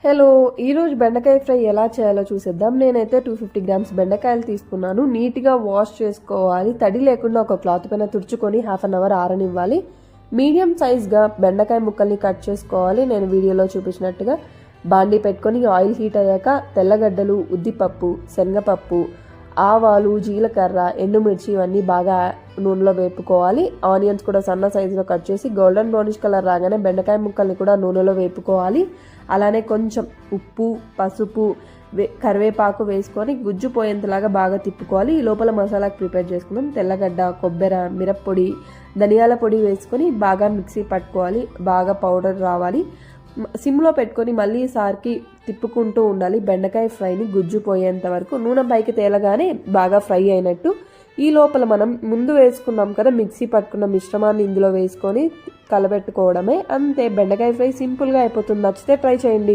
Hello, ఈరోజు బెండకాయ fry ఎలా చేయాలో చూసేద్దాం. నేనైతే 250 గ్రామ్స్ బెండకాయలు తీసుకున్నాను. నీట్గా వాష్ చేసుకోవాలి. తడి లేకుండా ఒక క్లాత్ పైన తుడుచుకొని హాఫ్ అన్ అవర్ ఆరనివ్వాలి. మీడియం సైజ్గా బెండకాయ ముక్కల్ని కట్ చేసుకోవాలి. నేను వీడియోలో చూపించినట్టుగా బాండీ పెట్టుకొని ఆయిల్ హీట్ అయ్యాక తెల్లగడ్డలు, ఉద్దిపప్పు, శనగపప్పు, ఆవాలు, జీలకర్ర, ఎండుమిర్చి ఇవన్నీ బాగా నూనెలో వేపుకోవాలి. ఆనియన్స్ కూడా సన్న సైజులో కట్ చేసి గోల్డెన్ బ్రౌనిష్ కలర్ రాగానే బెండకాయ ముక్కల్ని కూడా నూనెలో వేపుకోవాలి. అలానే కొంచెం ఉప్పు, పసుపు, కరివేపాకు వేసుకొని గుజ్జు పోయేంతలాగా బాగా తిప్పుకోవాలి. ఈ లోపల మసాలాకి ప్రిపేర్ చేసుకుందాం. తెల్లగడ్డ, కొబ్బరి, మిరప్పొడి, ధనియాల పొడి వేసుకొని బాగా మిక్సీ పట్టుకోవాలి. బాగా పౌడర్ రావాలి. సిమ్లో పెట్టుకొని మళ్ళీ సారికి తిప్పుకుంటూ ఉండాలి. బెండకాయ ఫ్రైని గుజ్జు పోయేంత వరకు నూనె పైకి తేలగానే బాగా ఫ్రై అయినట్టు. ఈ లోపల మనం ముందు వేసుకున్నాం కదా మిక్సీ పట్టుకున్న మిశ్రమాన్ని ఇందులో వేసుకొని కలబెట్టుకోవడమే. అంతే, బెండకాయ ఫ్రై సింపుల్గా అయిపోతుంది. నచ్చితే ట్రై చేయండి.